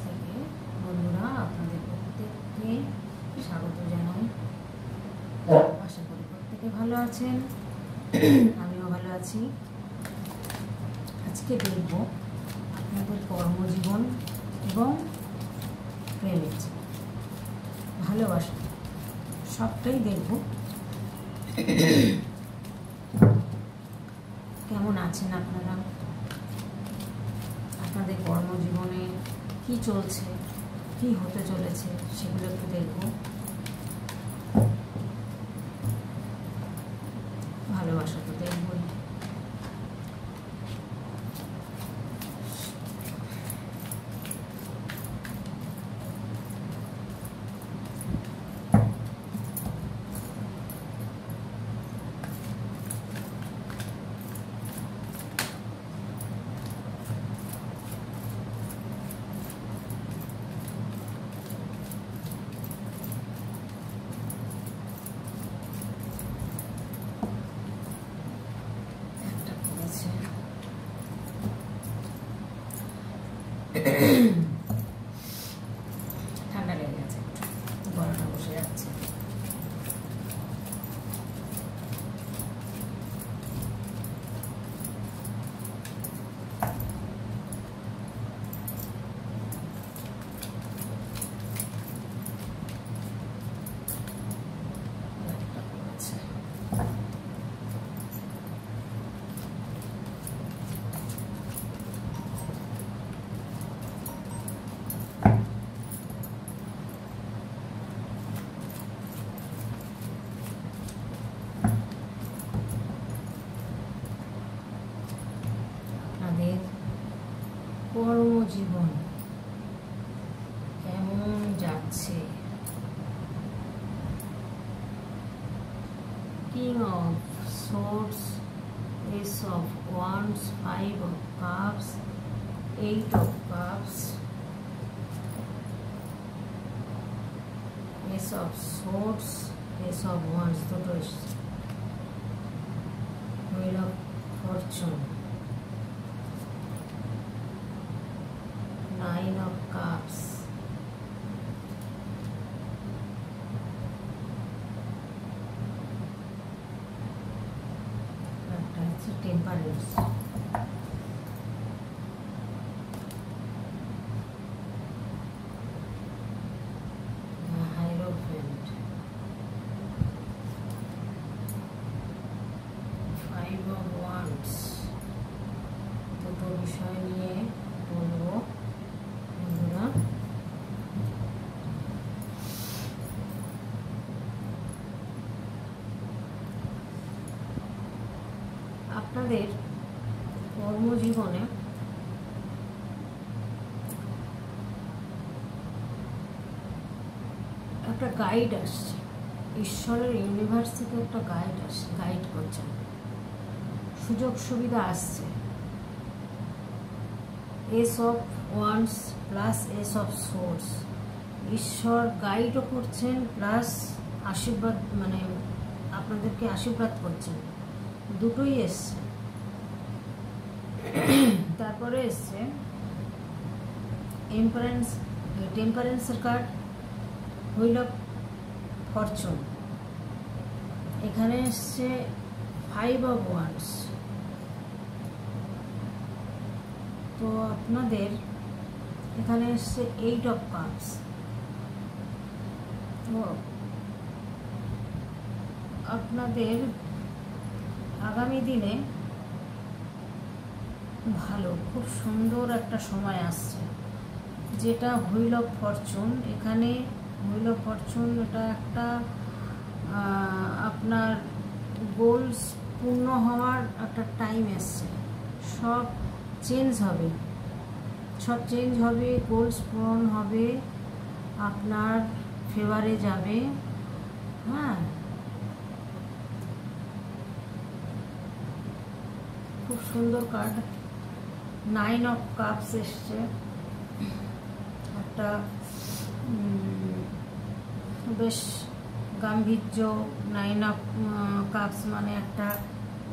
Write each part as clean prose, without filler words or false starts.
থেকে বন্ধুরা আপনাদের প্রত্যেককে স্বাগত জানাই। আশা করি প্রত্যেকে ভালো আছেন, আমিও ভালো আছি। আজকে দেখব আপনাদের কর্মজীবন এবং প্রেমের জীবন, ভালোবাসা সবটাই দেখব। কেমন আছেন আপনারা, আপনাদের কর্মজীবনে কি চলছে, কি হতে চলেছে সেগুলো একটু দেখব। ভালোবাসা তো দেখবই। ঠান্ডা লেগে গেছে, গলাটা বসে যাচ্ছে। কর্মজীবন কেমন যাচ্ছে? King of swords, S of wands, 5 of cups, 8 of cups, S of swords, S of wands দুটো এসছে, wheel of Fortune, 9 of cups, temperance, the Hierophant, 5 of wands। দুটো বিষয় নিয়ে বলবো বন্ধুরা। আপনাদের কর্মজীবনে একটা গাইড আসছে, ঈশ্বরের ইউনিভার্স থেকে একটা গাইড করছেন, সুযোগ সুবিধা আসছে। S of wands plus S of swords, ঈশ্বর গাইডও করছেন প্লাস আশীর্বাদ, মানে আপনাদেরকে আশীর্বাদ করছেন, দুটোই এসছে। তারপরে এসছে টেম্পারেন্সের কার্ড, হুইল অফ ফরচুন, এখানে এসছে 5 অফ ওয়ান্ডস। তো আপনাদের এখানে এসছে 8 অফ কাপস। তো আপনাদের আগামী দিনে ভালো, খুব সুন্দর একটা সময় আসছে, যেটা হুইল অফ ফরচুন। এখানে হুইল অফ ফরচুন এটা একটা আপনার গোলস পূর্ণ হওয়ার একটা টাইম এসছে, সব চেঞ্জ হবে, সব চেঞ্জ হবে, গোলস পূরণ হবে, আপনার ফেভারে যাবে। হ্যাঁ, খুব সুন্দর কার্ড, 9 অফ কাপস এসছে, একটা বেশ গাম্ভীর্য। 9 অফ কাপস মানে একটা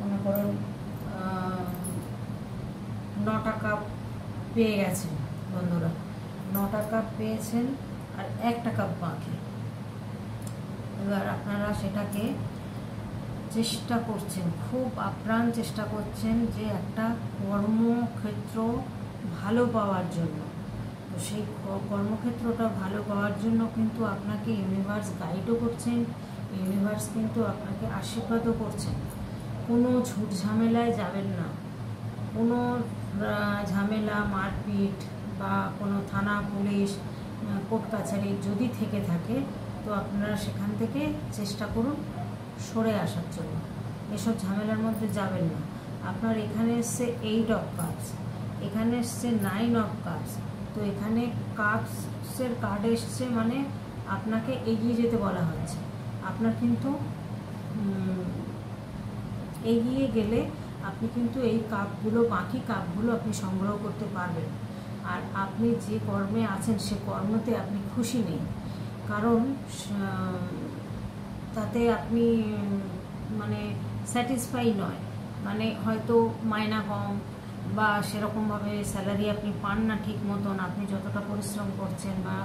মনে করুন 9টা কাপ পেয়ে গেছেন বন্ধুরা, 9টা কাপ পেয়েছেন আর একটা কাপ বাকি। এবার আপনারা সেটাকে চেষ্টা করছেন, খুব আপ্রাণ চেষ্টা করছেন যে একটা কর্মক্ষেত্র ভালো পাওয়ার জন্য। তো সেই কর্মক্ষেত্রটা ভালো পাওয়ার জন্য কিন্তু আপনাকে ইউনিভার্স গাইডও করছেন, ইউনিভার্স কিন্তু আপনাকে আশীর্বাদও করছেন। কোনো ঝুট ঝামেলায় যাবেন না, কোনো ঝামেলা মারপিট বা কোনো থানা পুলিশ কোর্ট কাছারি যদি থেকে থাকে তো আপনারা সেখান থেকে চেষ্টা করুন সরে আসার জন্য, এসব ঝামেলার মধ্যে যাবেন না। আপনার এখানে এসছে 8 অফ কাপস, এখানে এসছে 9 অফ কাপস, তো এখানে কাপসের কার্ড এসছে মানে আপনাকে এগিয়ে যেতে বলা হচ্ছে। আপনার কিন্তু এগিয়ে গেলে আপনি কিন্তু এই কাপগুলো, বাকি কাপগুলো আপনি সংগ্রহ করতে পারবেন। আর আপনি যে কর্মে আছেন সে কর্মতে আপনি খুশি নেই, কারণ তাতে আপনি মানে স্যাটিসফাই নয়, মানে হয়তো মাইনা কম বা সেরকমভাবে স্যালারি আপনি পান না ঠিক মতন, আপনি যতটা পরিশ্রম করছেন, বা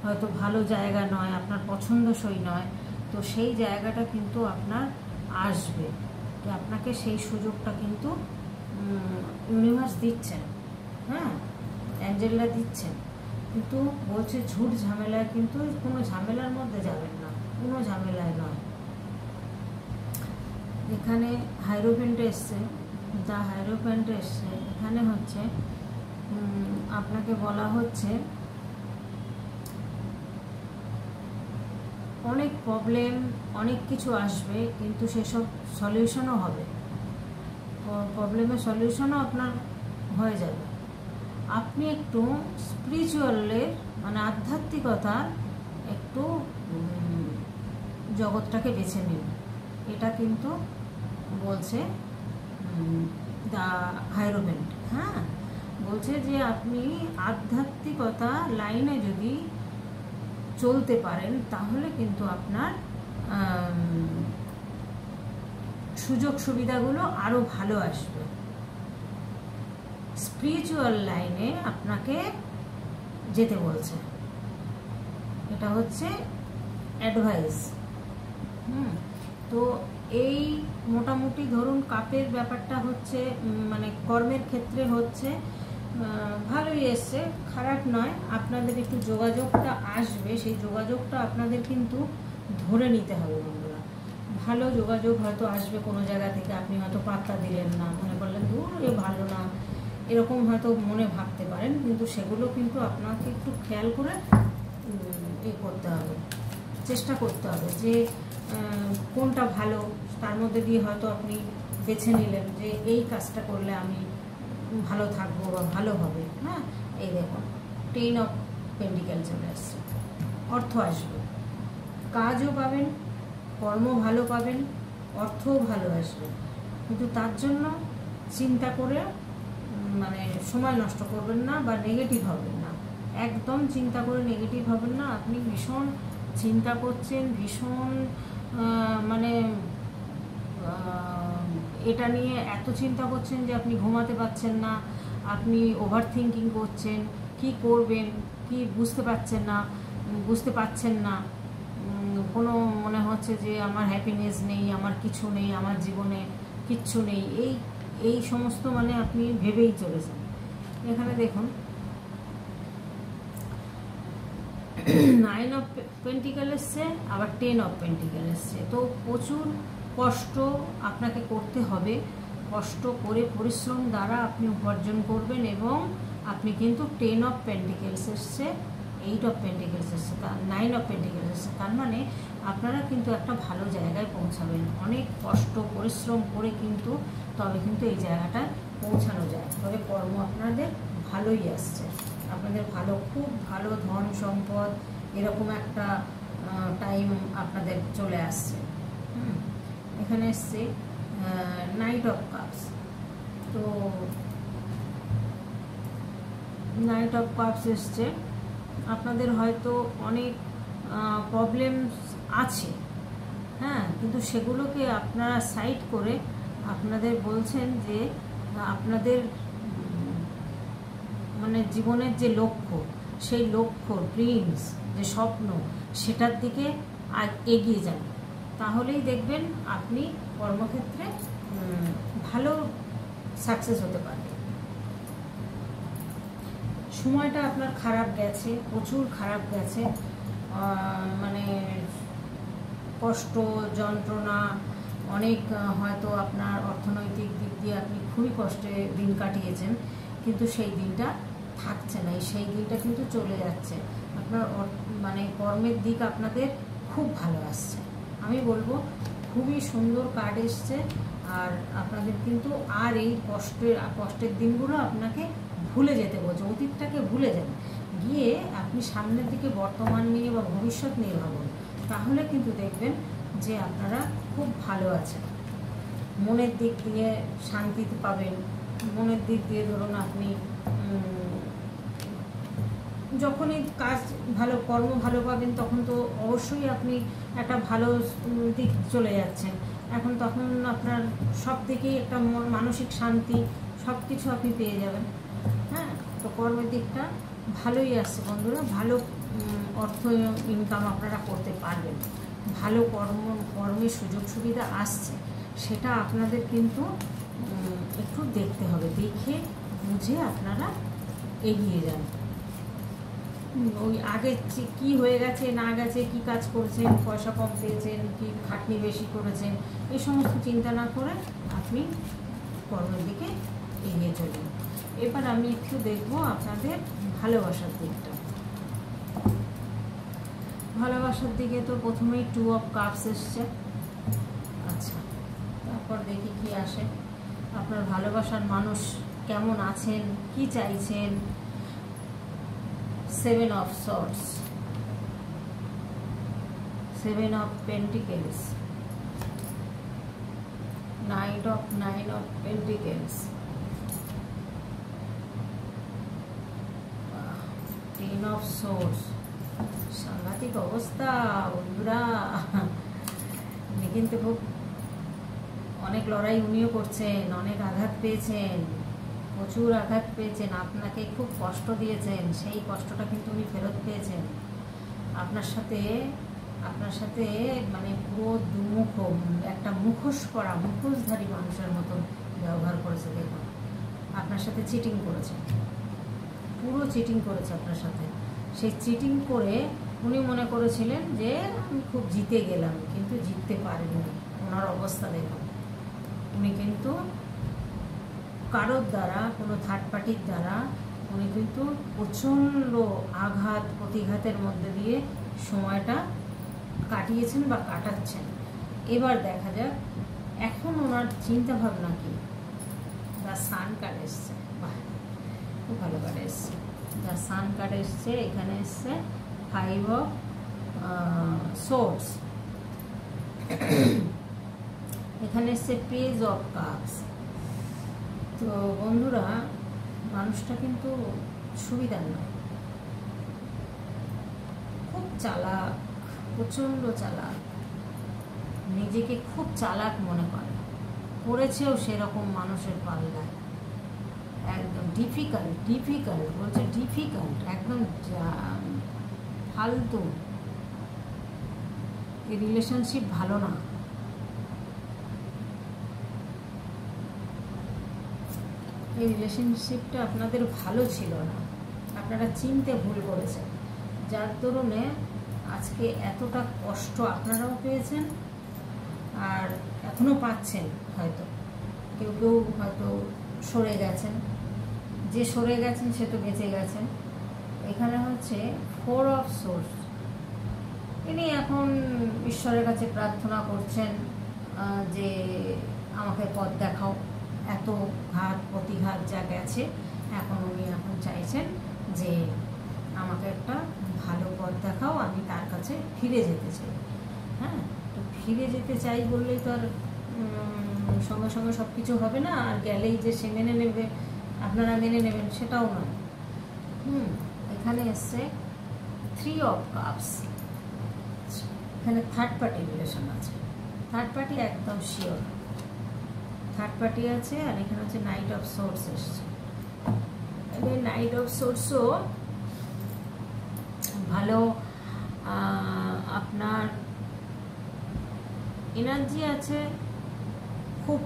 হয়তো ভালো জায়গা নয়, আপনার পছন্দসই নয়। তো সেই জায়গাটা কিন্তু আপনার আসবে, তো আপনাকে সেই সুযোগটা কিন্তু ইউনিভার্স দিচ্ছেন। হ্যাঁ, অ্যাঞ্জেলরা দিচ্ছেন, কিন্তু বলছে ঝুট ঝামেলায় কিন্তু কোনো ঝামেলার মধ্যে যাবেন না, কোনো ঝামেলায় নয়। এখানে হাইরোফ্যান্ট এসছে, দ্য হাইরোফ্যান্ট এসছে, এখানে হচ্ছে আপনাকে বলা হচ্ছে অনেক প্রবলেম, অনেক কিছু আসবে, কিন্তু সেসব সলিউশনও হবে, প্রবলেমের সলিউশনও আপনার হয়ে যাবে। আপনি একটু স্পিরিচুয়ালের মানে আধ্যাত্মিকতার একটু জগৎটাকে বেছে নিন, এটা কিন্তু বলছে দ্য হাইরোফ্যান্ট। হ্যাঁ, বলছে যে আপনি আধ্যাত্মিকতা লাইনে যদি চলতে পারেন তাহলে কিন্তু আপনার সুযোগ সুবিধাগুলো আরও ভালো আসবে। স্পিরিচুয়াল লাইনে আপনাকে যেতে বলছে, এটা হচ্ছে অ্যাডভাইস। তো এই মোটামুটি ধরুন কাপের ব্যাপারটা হচ্ছে মানে কর্মের ক্ষেত্রে হচ্ছে ভালোই এসছে, খারাপ নয়। আপনাদের একটু যোগাযোগটা আসবে, সেই যোগাযোগটা আপনাদের কিন্তু ধরে নিতে হবে বন্ধুরা। ভালো যোগাযোগ হয়তো আসবে কোনো জায়গা থেকে, আপনি হয়তো পাত্তা দিলেন না, মনে করলেন দূর এ ভালো না, এরকম হয়তো মনে ভাবতে পারেন, কিন্তু সেগুলো কিন্তু আপনাকে একটু খেয়াল করে করতে হবে, চেষ্টা করতে হবে যে কোনটা ভালো, তার মধ্যে দিয়ে হয়তো আপনি বেছে নিলেন যে এই কাজটা করলে আমি ভালো থাকবো বা ভালো হবে। হ্যাঁ, এই দেখুন 10 অফ পেন্টিকেল চলে আসছে, অর্থ আসবে, কাজও পাবেন, কর্ম ভালো পাবেন, অর্থও ভালো আসবে, কিন্তু তার জন্য চিন্তা করে মানে সময় নষ্ট করবেন না বা নেগেটিভ হবেন না, একদম চিন্তা করে নেগেটিভ হবেন না। আপনি ভীষণ চিন্তা করছেন, ভীষণ মানে এটা নিয়ে এত চিন্তা করছেন যে আপনি ঘুমাতে পারছেন না, আপনি ওভার থিঙ্কিং করছেন, কি করবেন কি বুঝতে পারছেন না, কোনো মনে হচ্ছে যে আমার হ্যাপিনেস নেই, আমার কিছু নেই, আমার জীবনে কিচ্ছু নেই, এই সমস্ত মানে আপনি ভেবেই চলেছেন। এখানে দেখুন 9 অফ পেন্টিকেল এসছে, আবার 10 অফ পেন্টিকেল এসছে। তো প্রচুর কষ্ট আপনাকে করতে হবে, কষ্ট করে পরিশ্রম দ্বারা আপনি উপার্জন করবেন, এবং আপনি কিন্তু 10 অফ পেন্টিকেলস এসছে, 8 অফ পেন্টিকেলস এসছে, 9 অফ পেন্টিকেলস এসছে। তার মানে আপনারা কিন্তু একটা ভালো জায়গায় পৌঁছাবেন, অনেক কষ্ট পরিশ্রম করে কিন্তু তবে কিন্তু এই জায়গাটায় পৌঁছানো যায়। তবে কর্ম আপনাদের ভালোই আসছে, আপনাদের ভালো, খুব ভালো ধন সম্পদ এরকম একটা টাইম আপনাদের চলে আসছে। এখানে এসছে নাইট অফ কাপস। তো নাইট অফ কাপস এসছে, আপনাদের হয়তো অনেক প্রবলেমস আছে, হ্যাঁ, কিন্তু সেগুলোকে আপনারা সাইড করে আপনাদের বলছেন যে আপনাদের মানে জীবনের যে লক্ষ্য, সেই লক্ষ্য, ড্রিমস, যে স্বপ্ন, সেটার দিকে এগিয়ে যান। তাহলেই দেখবেন আপনি কর্মক্ষেত্রে ভালো সাকসেস হতে পারবেন। সময়টা আপনার খারাপ গেছে, প্রচুর খারাপ গেছে, মানে কষ্ট যন্ত্রণা অনেক, হয়তো আপনার অর্থনৈতিক দিক দিয়ে আপনি খুবই কষ্টে দিন কাটিয়েছেন, কিন্তু সেই দিনটা থাকছে না, সেই দিনটা কিন্তু চলে যাচ্ছে। আপনার মানে কর্মের দিক আপনাদের খুব ভালো আসছে, আমি বলবো খুবই সুন্দর কার্ড এসছে। আর আপনাদের কিন্তু আর এই কষ্টের দিনগুলো আপনাকে ভুলে যেতে বলছে, অতীতটাকে ভুলে যান, গিয়ে আপনি সামনের দিকে বর্তমান নিয়ে বা ভবিষ্যৎ নিয়ে ভাবুন, তাহলে কিন্তু দেখবেন যে আপনারা খুব ভালো আছেন। মনের দিক দিয়ে শান্তি পাবেন, মনের দিক দিয়ে ধরুন আপনি যখনই কাজ ভালো, কর্ম ভালো পাবেন, তখন তো অবশ্যই আপনি একটা ভালো দিক চলে যাচ্ছেন। এখন তখন আপনার সব দিকেই একটা মানসিক শান্তি, সব কিছু আপনি পেয়ে যাবেন। হ্যাঁ, তো কর্মের দিকটা ভালোই আসছে বন্ধুরা, ভালো অর্থ ইনকাম আপনারা করতে পারবেন, ভালো কর্মের সুযোগ সুবিধা আসছে, সেটা আপনাদের কিন্তু একটু দেখতে হবে, দেখে বুঝে আপনারা এগিয়ে যান। ওই আগে কি হয়ে গেছে না গেছে, কি কাজ করেছেন, পয়সা কম পেয়েছেন কি খাটনি বেশি করেছেন, এই সমস্ত চিন্তা না করে আপনি কর্মের দিকে এগিয়ে চলুন। এবার আমি একটু দেখব আপনাদের ভালোবাসার দিকটা। ভালোবাসার দিকে তো প্রথমেই 2 অফ কাপস এসছে। আচ্ছা, তারপর দেখি কি আসে। আপনার ভালোবাসার মানুষ কেমন আছেন, কি চাইছেন। 7 of sorts, 7 of pentacles, 9 of pentacles, 10 of swords. সাংঘাতিক অবস্থা বন্ধুরা, উনি কিন্তু খুব অনেক লড়াই উনিও করছেন, অনেক আঘাত পেয়েছেন, প্রচুর আঘাত পেয়েছেন, আপনাকে খুব কষ্ট দিয়েছেন, সেই কষ্টটা কিন্তু উনি ফেরত পেয়েছেন। আপনার সাথে মানে পুরো দুমুখ, একটা মুখোশধারী মানুষের মতো ব্যবহার করেছে। দেখুন, আপনার সাথে চিটিং করেছে, পুরো চিটিং করেছে আপনার সাথে। সেই চিটিং করে উনি মনে করেছিলেন যে আমি খুব জিতে গেলাম, কিন্তু জিততে পারেননি। ওনার অবস্থা দেখুন, উনি কিন্তু কারোর দ্বারা, কোনো থার্ড পার্টির দ্বারা উনি কিন্তু প্রচণ্ড আঘাত প্রতিঘাতের মধ্যে দিয়ে সময়টা কাটিয়েছেন বা কাটাচ্ছেন। এবার দেখা যাক এখন ওনার চিন্তা ভাবনা কি। দ্য সান কার্ড এসছে, বাহ, খুব ভালো কার্ড এসছে। দ্য সান কার্ড এসছে, এখানে এসছে 5 অফ সোর্স, এখানে এসছে পেজ অফ কাপস। তো বন্ধুরা, মানুষটা কিন্তু সুবিধার নয়, খুব চালাক, প্রচণ্ড চালাক, নিজেকে খুব চালাক মনে করে, পড়েছেও সেরকম মানুষের পাল্লায়। একদম ডিফিকাল্ট বলছে, ডিফিকাল্ট, একদম ফালতু। এই রিলেশনশিপ ভালো না। এই রিলেশনশিপটা আপনাদের ভালো ছিল না, আপনারা চিনতে ভুল করেছেন, যার দরুনে আজকে এতটা কষ্ট আপনারাও পেয়েছেন আর এখনও পাচ্ছেন। হয়তো কেউ হয়তো সরে গেছেন, যে সরে গেছেন সে তো বেঁচে গেছেন। এখানে হচ্ছে 4 অফ সোর্স, ইনি এখন ঈশ্বরের কাছে প্রার্থনা করছেন যে আমাকে পথ দেখাও, এত ঘাত প্রতিঘাত যা গেছে, উনি এখন চাইছেন যে আমাকে একটা ভালো পথ দেখাও, আমি তার কাছে ফিরে যেতে চাই। হ্যাঁ, তো ফিরে যেতে চাই বললেই তো আর সঙ্গে সঙ্গে সব কিছু হবে না, আর গেলেই যে সে মেনে নেবে, আপনারা মেনে নেবেন সেটাও নয়। এখানে এসছে 3 অফ কাপস, এখানে থার্ড পার্টি রিলেশন আছে, থার্ড পার্টি একদম শিওর থার্ড পার্টি আছে। আর এখানে হচ্ছে নাইট অফ সোর্স এসছে, এবার নাইট অফ সোর্সও ভালো আপনার এনার্জি আছে, খুব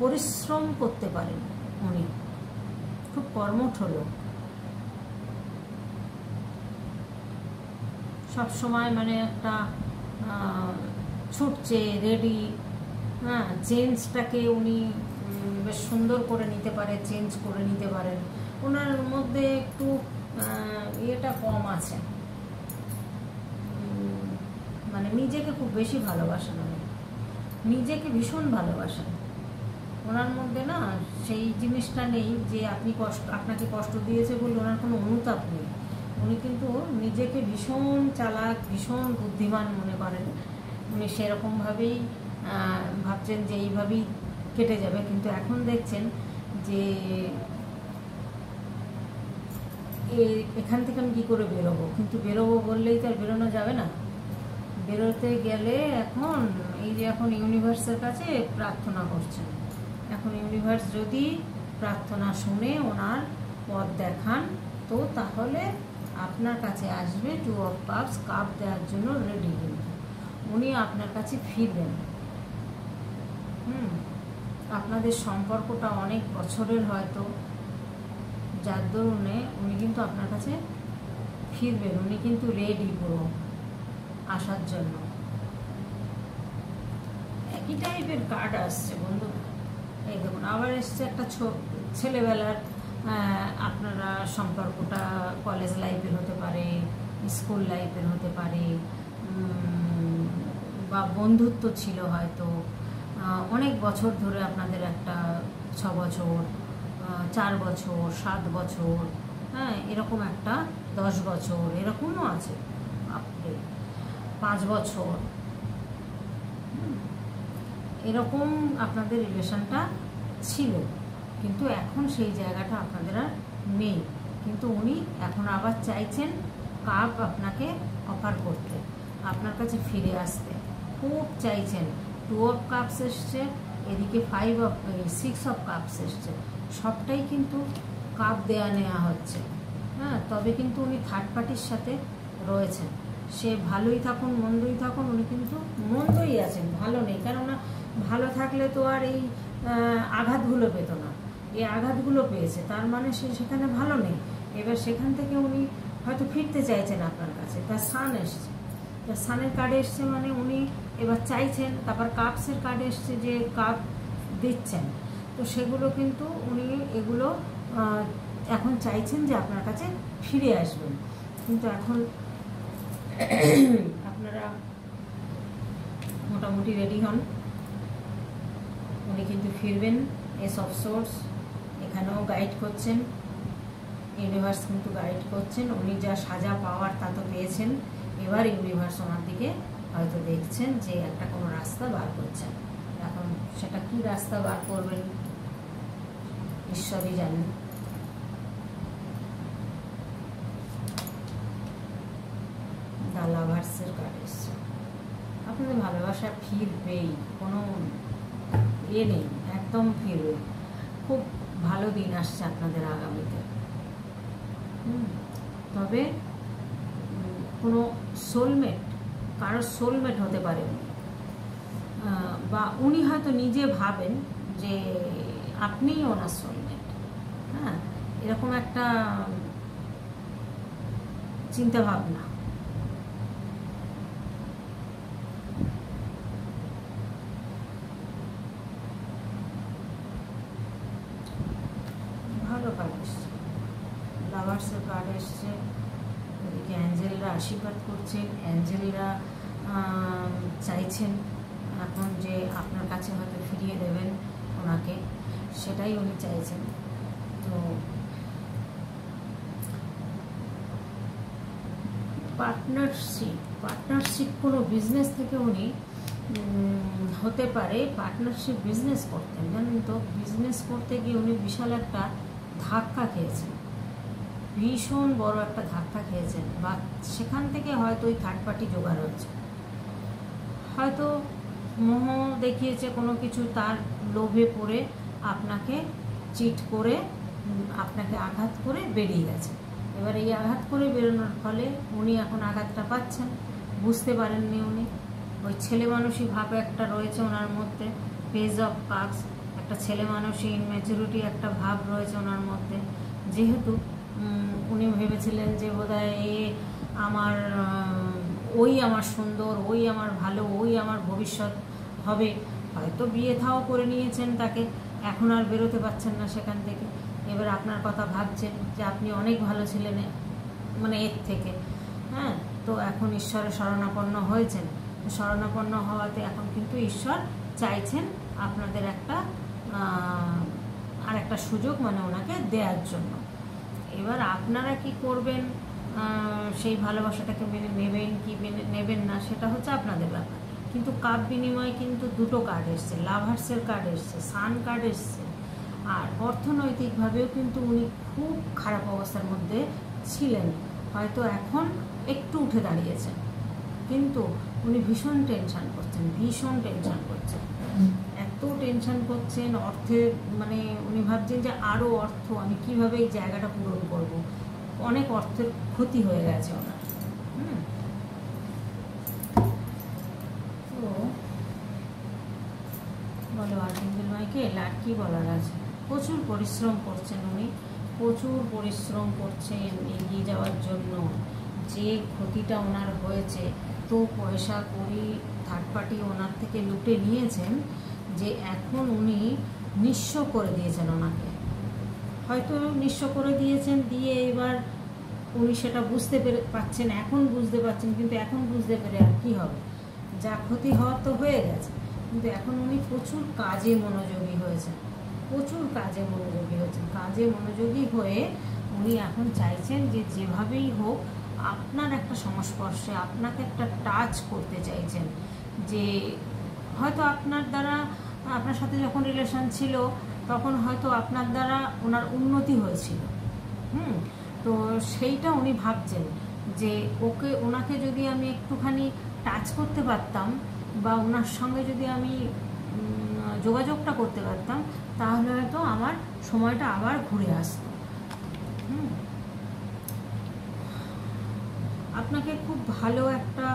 পরিশ্রম করতে পারেন উনি, খুব কর্মঠ লোক, সবসময় মানে একটা ছুটছে, রেডি। হ্যাঁ, চেঞ্জটাকে উনি বেশ সুন্দর করে নিতে পারে, চেঞ্জ করে নিতে পারেন। ওনার মধ্যে একটু ইয়েটা কম আছে, মানে নিজেকে খুব বেশি ভালোবাসেন উনি, নিজেকে ভীষণ ভালোবাসেন। ওনার মধ্যে না সেই জিনিসটা নেই যে আপনাকে কষ্ট দিয়েছে বলে ওনার কোনো অনুতাপ নেই। উনি কিন্তু নিজেকে ভীষণ চালাক, ভীষণ বুদ্ধিমান মনে করেন। উনি সেরকমভাবেই ভাবছেন যে এইভাবেই কেটে যাবে, কিন্তু এখন দেখছেন যে এখান থেকে আমি কী করে বেরোবো, কিন্তু বেরোবো বললেই তো আর বেরোনো যাবে না। বেরোতে গেলে এখন এই যে এখন ইউনিভার্সের কাছে প্রার্থনা করছেন, এখন ইউনিভার্স যদি প্রার্থনা শুনে ওনার পথ দেখান, তো তাহলে আপনার কাছে আসবে 2 অফ কাপস, কাপ দেওয়ার জন্য রেডি। কিন্তু উনি আপনার কাছে ফিরবেন। আপনাদের সম্পর্কটা অনেক বছরের হয়তো, যার দরুনে উনি কিন্তু আপনার কাছে ফিরবেন। উনি কিন্তু রেডি পুরো আসার জন্য। একই টাইপের কার্ড আসছে বন্ধুরা, এই দেখুন আবার এসছে একটা ছেলেবেলার আপনারা সম্পর্কটা কলেজ লাইফের হতে পারে, স্কুল লাইফের হতে পারে, বা বন্ধুত্ব ছিল হয়তো অনেক বছর ধরে আপনাদের, একটা 6 বছর, 4 বছর, 7 বছর, হ্যাঁ এরকম একটা 10 বছর, এরকমও আছে, 5 বছর, এরকম আপনাদের রিলেশনটা ছিল। কিন্তু এখন সেই জায়গাটা আপনাদের আর নেই, কিন্তু উনি এখন আবার চাইছেন কাপ আপনাকে অফার করতে, আপনার কাছে ফিরে আসতে খুব চাইছেন। 2 অফ কাপস এসছে, এদিকে 6 অফ কাপস এসছে, সবটাই কিন্তু কাপ দেয়া নেওয়া হচ্ছে। হ্যাঁ, তবে কিন্তু উনি থার্ড পার্টির সাথে রয়েছেন। সে ভালোই থাকুন মন্দই থাকুন, উনি কিন্তু মন্দই আছেন, ভালো নেই। কেননা ভালো থাকলে তো আর এই আঘাতগুলো পেত না, এই আঘাতগুলো পেয়েছে, তার মানে সে সেখানে ভালো নেই। এবার সেখান থেকে উনি হয়তো ফিরতে চাইছেন আপনার কাছে। তার সান এসছে, তার সানের কার্ডে এসছে, মানে উনি এবার চাইছেন। তারপর কাপসের কার্ডে এসছে যে কাপ দিচ্ছেন, তো সেগুলো কিন্তু উনি এগুলো এখন চাইছেন যে আপনার কাছে ফিরে আসবেন। কিন্তু এখন আপনারা মোটামুটি রেডি হন, উনি কিন্তু ফিরবেন। এস অফ সোর্স এখানেও গাইড করছেন, ইউনিভার্স কিন্তু গাইড করছেন। উনি যা সাজা পাওয়ার তা তো পেয়েছেন, এবার ইউনিভার্স ওনার দিকে হয়তো দেখছেন যে একটা কোনো রাস্তা বার করছেন। এখন সেটা কি রাস্তা বার করবেন ঈশ্বরই জানেন। দ্য লাভার্সের কার্ড এসছে, আপনাদের ভালোবাসা ফিরবেই, কোনো ইয়ে নেই, একদম ফিরবে। খুব ভালো দিন আসছে আপনাদের আগামীতে। তবে কোনো সোলমেট, কারোর সোলমেট হতে পারে উনি, বা উনি হয়তো নিজে ভাবেন যে আপনিই ওনার সোলমেট। হ্যাঁ, এরকম একটা চিন্তা ভাবনা। ভালো কার্ড এসছে, লাভার্সের কার্ড এসছে, ওদিকে অ্যাঞ্জেলরা আশীর্বাদ করছেন, অ্যাঞ্জেলরা চাইছেন এখন যে আপনার কাছে হয়তো ফিরিয়ে দেবেন ওনাকে, সেটাই উনি চাইছেন। তো পার্টনারশিপ কোনো বিজনেস থেকে উনি হতে পারে পার্টনারশিপ বিজনেস করতেন, জানেন তো। বিজনেস করতে গিয়ে উনি বিশাল একটা ধাক্কা খেয়েছেন, ভীষণ বড় একটা ধাক্কা খেয়েছেন, বা সেখান থেকে হয়তো ওই থার্ড পার্টি জোগাড় হচ্ছে, হয়তো মোহ দেখিয়েছে কোনো কিছু, তার লোভে পড়ে আপনাকে চিট করে আপনাকে আঘাত করে বেরিয়ে গেছে। এবার এই আঘাত করে বেরোনোর ফলে উনি এখন আঘাতটা পাচ্ছেন, বুঝতে পারেননি উনি। ওই ছেলে মানুষই ভাব একটা রয়েছে ওনার মধ্যে, পেজ অফ কাপস, একটা ছেলে মানুষই ইনম্যাচুরিটি একটা ভাব রয়েছে ওনার মধ্যে। যেহেতু উনি ভেবেছিলেন যে বোধহয় আমার ওই আমার সুন্দর, ওই আমার ভালো, ওই আমার ভবিষ্যৎ হবে, হয়তো বিয়ে থাও করে নিয়েছেন তাকে, এখন আর বেরোতে পারছেন না সেখান থেকে। এবার আপনার কথা ভাবছেন যে আপনি অনেক ভালো ছিলেন মানে এর থেকে, হ্যাঁ। তো এখন ঈশ্বরের শরণাপন্ন হয়েছেন, শরণাপন্ন হওয়াতে এখন কিন্তু ঈশ্বর চাইছেন আপনাদের একটা আর একটা সুযোগ মানে ওনাকে দেওয়ার জন্য। এবার আপনারা কি করবেন, সেই ভালোবাসাটাকে মেনে নেবেন কি নেবেন না, সেটা হচ্ছে আপনাদের ব্যাপার। কিন্তু কাপ বিনিময়ে কিন্তু দুটো কার্ড এসছে, লাভার্সের কার্ড এসছে, সান কার্ড এসছে। আর অর্থনৈতিকভাবেও কিন্তু উনি খুব খারাপ অবস্থার মধ্যে ছিলেন, হয়তো এখন একটু উঠে দাঁড়িয়েছেন, কিন্তু উনি ভীষণ টেনশান করছেন, ভীষণ টেনশান করছেন, এত টেনশান করছেন অর্থের, মানে উনি ভাবছেন যে আরও অর্থ আমি কীভাবে এই জায়গাটা পূরণ করব, অনেক অর্থের ক্ষতি হয়ে গেছে ওনার। তো বলো আর্থিক মাইকে আর কি বলার আছে। প্রচুর পরিশ্রম করছেন উনি, প্রচুর পরিশ্রম করছেন এগিয়ে যাওয়ার জন্য। যে ক্ষতিটা ওনার হয়েছে, তো পয়সা করি থার্ড পার্টি ওনার থেকে লুটে নিয়েছেন, যে এখন উনি নিঃস্ব করে দিয়েছেন ওনাকে, হয়তো নিঃস্ব করে দিয়েছেন, দিয়ে এবার উনি সেটা বুঝতে পারছেন, এখন বুঝতে পারছেন, কিন্তু এখন বুঝতে পেরে আর কী হবে, যা ক্ষতি হওয়ার তো হয়ে গেছে। কিন্তু এখন উনি প্রচুর কাজে মনোযোগী হয়েছেন, প্রচুর কাজে মনোযোগী হয়েছেন, কাজে মনোযোগী হয়ে উনি এখন চাইছেন যে যেভাবেই হোক আপনার একটা সংস্পর্শে, আপনাকে একটা টাচ করতে চাইছেন, যে হয়তো আপনার দ্বারা, আপনার সাথে যখন রিলেশন ছিল তখন হয়তো আপনার দ্বারা ওনার উন্নতি হয়েছিল, তো সেইটা উনি ভাবছেন যে ওনাকে যদি আমি একটুখানি টাচ করতে পারতাম, বা ওনার সঙ্গে যদি আমি যোগাযোগটা করতে পারতাম, তাহলে হয়তো আমার সময়টা আবার ঘুরে আসতো। আপনাকে খুব ভালো একটা,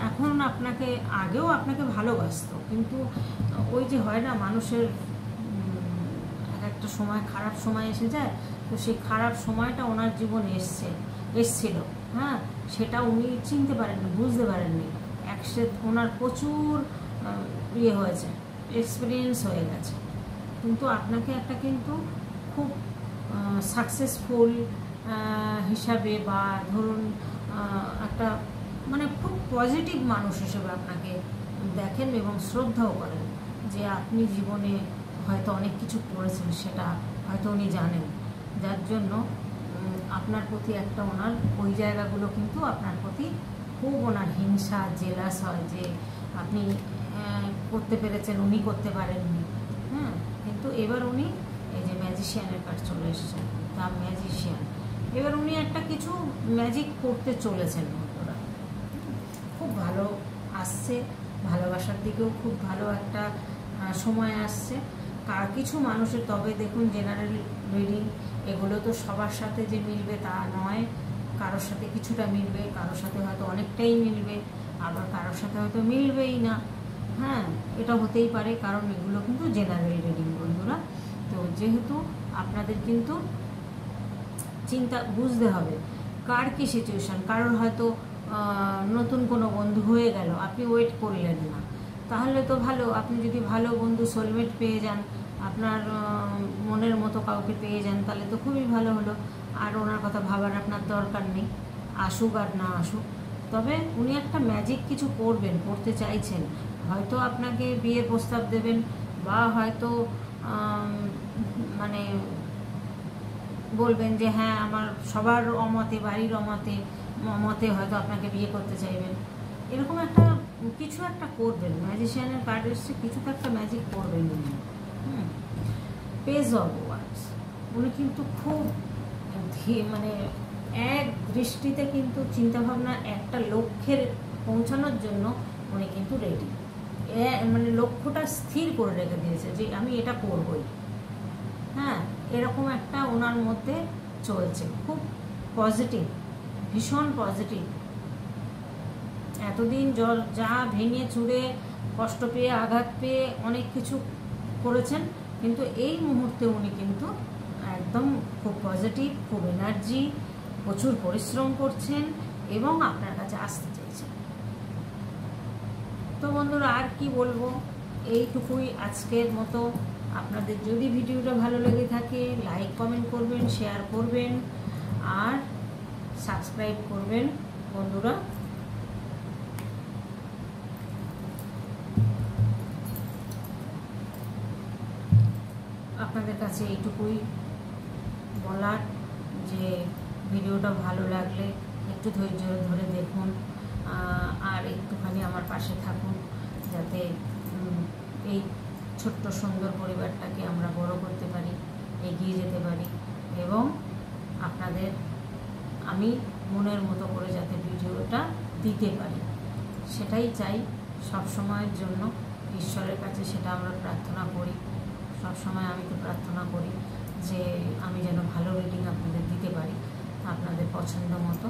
এখন আপনাকে, আগেও আপনাকে ভালোবাসতো, কিন্তু ওই যে হয় না মানুষের একটা সময়, খারাপ সময় এসে যায়, তো সেই খারাপ সময়টা ওনার জীবনে এসছিল, হ্যাঁ, সেটা উনি চিনতে পারেননি, বুঝতে পারেননি। ওনার প্রচুর ইয়ে হয়েছে, এক্সপিরিয়েন্স হয়ে গেছে, কিন্তু আপনাকে একটা কিন্তু খুব সাকসেসফুল হিসাবে, বা ধরুন একটা মানে খুব পজিটিভ মানুষ হিসেবে আপনাকে দেখেন এবং শ্রদ্ধাও করেন, যে আপনি জীবনে হয়তো অনেক কিছু করেছেন, সেটা হয়তো উনি জানেন, যার জন্য আপনার প্রতি একটা ওনার ওই জায়গাগুলো কিন্তু আপনার প্রতি খুব ওনার হিংসা, জেলাস হয়, যে আপনি করতে পেরেছেন, উনি করতে পারেননি, হ্যাঁ। কিন্তু এবার উনি এই যে ম্যাজিশিয়ানের কাছে চলে এসেছেন, দ্য ম্যাজিশিয়ান, এবার উনি একটা কিছু ম্যাজিক করতে চলেছেন, বন্ধুরা খুব ভালো আসছে, ভালোবাসার দিকেও খুব ভালো একটা সময় আসছে কিছু মানুষের। তবে দেখুন জেনারেল রিডিং এগুলো তো সবার সাথে যে মিলবে তা নয়, কারোর সাথে কিছুটা মিলবে, কারোর সাথে হয়তো অনেকটাই মিলবে, আবার কারোর সাথে হয়তো মিলবেই না, হ্যাঁ, এটা হতেই পারে, কারণ এগুলো কিন্তু জেনারেল রিডিং, বন্ধুরা। তো যেহেতু আপনাদের কিন্তু চিন্তা বুঝতে হবে কার কী সিচুয়েশান, কারোর হয়তো নতুন কোনো বন্ধু হয়ে গেল, আপনি ওয়েট করলেন না, তাহলে তো ভালো, আপনি যদি ভালো বন্ধু সোলমেট পেয়ে যান, আপনার মনের মতো কাউকে পেয়ে যান, তাহলে তো খুবই ভালো হলো, আর ওনার কথা ভাবার আপনার দরকার নেই, আসুক আর না আসুক, তবে উনি একটা ম্যাজিক কিছু করবেন, করতে চাইছেন। হয়তো আপনাকে বিয়ের প্রস্তাব দেবেন, বা হয়তো মানে বলবেন যে হ্যাঁ আমার সবার অমতে, বাড়ির মতে হয়তো আপনাকে বিয়ে করতে চাইবেন। এরকম একটা কিছু একটা করবেন। ম্যাজিশিয়ানের কার্ড এসছে, কিছু তো একটা ম্যাজিক করবেন উনি। পেজ অফ ওয়ান্ডস, উনি কিন্তু খুব মানে এক দৃষ্টিতে কিন্তু চিন্তাভাবনা একটা লক্ষ্যের পৌঁছানোর জন্য উনি কিন্তু রেডি। মানে লক্ষ্যটা স্থির করে রেখে দিয়েছে যে আমি এটা করবই। হ্যাঁ, এরকম একটা ওনার মধ্যে চলছে, খুব পজিটিভ, ভীষণ পজিটিভ। এতদিন যা ভেঙে চুরে কষ্ট পেয়ে, আঘাত পেয়ে অনেক কিছু করেছেন, কিন্তু এই মুহূর্তে উনি কিন্তু একদম খুব পজিটিভ, খুব এনার্জি, প্রচুর পরিশ্রম করছেন এবং আপনার কাছে আসতে চাইছেন। তো বন্ধুরা, আর কি বলবো, এইটুকুই আজকের মতো। আপনাদের যদি ভিডিওটা ভালো লেগে থাকে, লাইক কমেন্ট করবেন, শেয়ার করবেন আর সাবস্ক্রাইব করবেন বন্ধুরা। আপনাদের কাছে এইটুকুই বলার যে ভিডিওটা ভালো লাগলে একটু ধৈর্য ধরে দেখুন আর একটুখানি আমার পাশে থাকুন, যাতে এই ছোট্ট সুন্দর পরিবারটাকে আমরা বড় করতে পারি, এগিয়ে যেতে পারি এবং আপনাদের আমি মনের মতো করে যাতে ভিডিওটা দিতে পারি, সেটাই চাই সব সময়ের জন্য। ঈশ্বরের কাছে সেটা আমরা প্রার্থনা করি। সব সময় আমি তো প্রার্থনা করি যে আমি যেন ভালো রিডিং আপনাদের দিতে পারি আপনাদের পছন্দ মতো।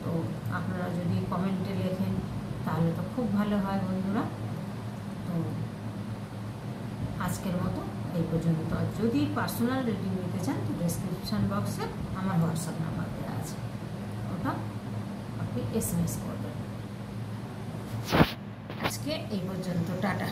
তো আপনারা যদি কমেন্টে লেখেন তাহলে তো খুব ভালো হয় বন্ধুরা। তো আজকের মতো এই পর্যন্ত। আর যদি পার্সোনাল রিডিং নিতে চান তো ডেসক্রিপশান বক্সে আমার হোয়াটসঅ্যাপ নাম্বার দেওয়া আছে, ওটা আপনি SMS করবেন। আজকে এই পর্যন্ত, টাটা।